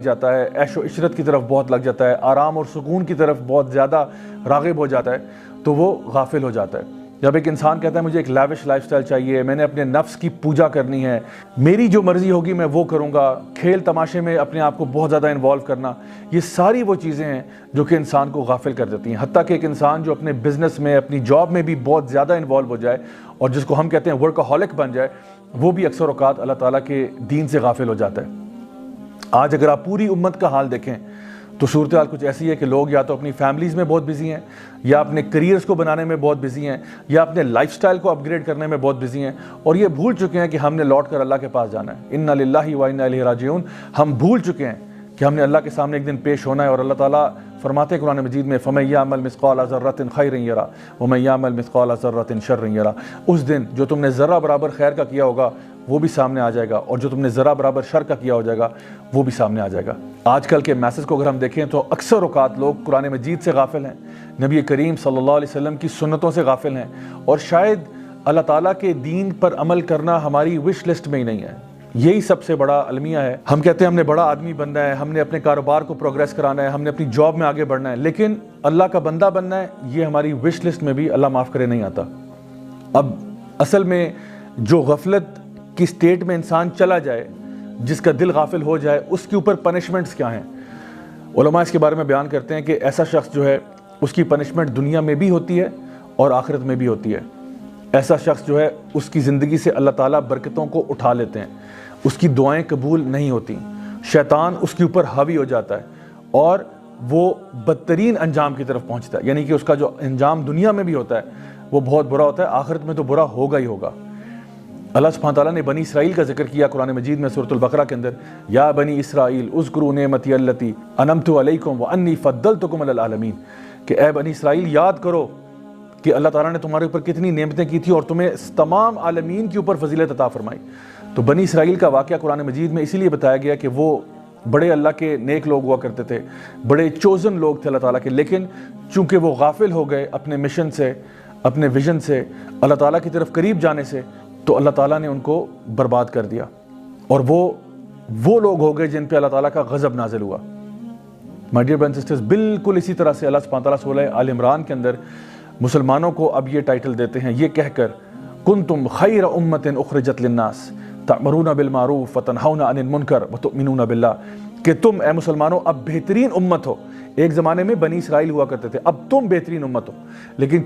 جاتا ہے، عیش و عشرت کی طرف بہت لگ جاتا ہے، آرام اور سکون کی طرف بہت زیادہ راغب ہو جاتا ہے تو وہ غافل ہو جاتا ہے۔ جب ایک انسان کہتا ہے مجھے ایک لیوش لائف سٹائل چاہیے، میں نے اپنے نفس کی پوجا کرنی ہے، میری جو مرضی ہوگی میں وہ کروں گا، کھیل تماشے میں اپنے آپ کو بہت زیادہ انوالو کرنا، یہ ساری وہ چیزیں ہیں جو کہ انسان کو غافل کر دیتی ہیں۔ حتیٰ کہ ایک انسان جو اپنے بزنس میں اپنی جاب میں بھی بہت زیادہ انوالو ہو جائے اور جس کو ہم کہتے ہیں ورکہولک بن جائے، وہ بھی اکثر اوقات اللہ تعالیٰ کے دین سے غافل ہو جاتا ہے۔ آج اگر آپ پوری امت کا حال دیکھیں تو صورتحال کچھ ایسی ہے کہ لوگ یا تو اپنی فیملیز میں بہت بزی ہیں، یا اپنے کریئرز کو بنانے میں بہت بزی ہیں، یا اپنے لائف سٹائل کو اپ گریڈ کرنے میں بہت بزی ہیں، اور یہ بھول چکے ہیں کہ ہم نے لوٹ کر اللہ کے پاس جانا ہے۔ انا للہ و انا الیہ راجعون۔ ہم بھول چکے ہیں کہ ہم نے اللہ کے سامنے ایک دن پیش ہونا ہے، اور اللہ تعالیٰ فرماتے ہیں قرآن مجید میں فَمَن يَعْمَلْ مِثْقَالَ ذَرَّةٍ خَيْرًا يَرَهُ وَمَن يَعْمَلْ مِثْقَالَ ذَرَّةٍ شَرًّا يَرَهُ۔ اس دن جو تم نے ذرہ برابر خیر کا کیا ہوگا وہ بھی سامنے آ جائے گا، اور جو تم نے ذرہ برابر شر کا کیا ہو جائے گا وہ بھی سامنے آ جائے گا۔ آج کل کے میسج کو اگر ہم دیکھیں تو اکثر اوقات لوگ قرآن مجید سے غافل ہیں، نبی کریم صلی اللہ علیہ وسلم کی سنتوں سے غافل ہیں، اور شاید اللہ تعالیٰ کے دین پر عمل کرنا ہماری وش لسٹ میں ہی نہیں ہے۔ یہی سب سے بڑا المیہ ہے۔ ہم کہتے ہیں ہم نے بڑا آدمی بننا ہے، ہم نے اپنے کاروبار کو پروگریس کرانا ہے، ہم نے اپنی جاب میں آگے بڑھنا ہے، لیکن اللہ کا بندہ بننا ہے، یہ ہماری وش لسٹ میں بھی اللہ معاف کرے نہیں آتا۔ اب اصل میں جو غفلت کی سٹیٹ میں انسان چلا جائے، جس کا دل غافل ہو جائے، اس کے اوپر پنشمنٹس کیا ہیں؟ علماء اس کے بارے میں بیان کرتے ہیں کہ ایسا شخص جو ہے اس کی پنشمنٹ دنیا میں بھی ہوتی ہے اور آخرت میں بھی ہوتی ہے۔ ایسا شخص جو ہے اس کی زندگی سے اللہ تعالیٰ برکتوں کو اٹھا لیتے ہیں، اس کی دعائیں قبول نہیں ہوتی، شیطان اس کے اوپر حاوی ہو جاتا ہے اور وہ بدترین انجام کی طرف پہنچتا ہے، یعنی کہ اس کا جو انجام دنیا میں بھی ہوتا ہے وہ بہت برا ہوتا ہے، آخرت میں تو برا ہوگا ہی ہوگا۔ اللہ سبحانہ تعالیٰ نے بنی اسرائیل کا ذکر کیا قرآن مجید میں سورۃ البقرہ کے اندر، یا بنی اسرائیل اذکروا نعمتی التی انعمت علیکم وانی فضلتکم علی العالمین، کہ اے بنی اسرائیل یاد کرو کہ اللہ تعالیٰ نے تمہارے اوپر کتنی نعمتیں کی تھی اور تمہیں تمام عالمین کے اوپر فضیلت عطا فرمائی۔ تو بنی اسرائیل کا واقعہ قرآن مجید میں اسی لیے بتایا گیا کہ وہ بڑے اللہ کے نیک لوگ ہوا کرتے تھے، بڑے چوزن لوگ تھے اللہ تعالیٰ کے، لیکن چونکہ وہ غافل ہو گئے اپنے مشن سے، اپنے ویژن سے، اللہ تعالیٰ کی طرف قریب جانے سے، تو اللہ تعالیٰ نے ان کو برباد کر دیا، اور وہ لوگ ہو گئے جن پہ اللہ تعالیٰ کا غضب نازل ہوا۔ My dear brothers and sisters, بالکل اسی طرح سے اللہ سبحانہ تعالیٰ سورہ آل عمران کے اندر مسلمانوں کو اب یہ ٹائٹل دیتے ہیں، یہ کہہ کر کنتم خیر امۃ اخرجت للناس تأمرون بالمعروف وتنہون عن المنکر وتؤمنون باللہ، کہ تم اے مسلمانوں اب بہترین امت ہو۔ ایک زمانے میں بنی اسرائیل ہوا کرتے تھے، اب تم بہترین امت ہو، لیکن کیوں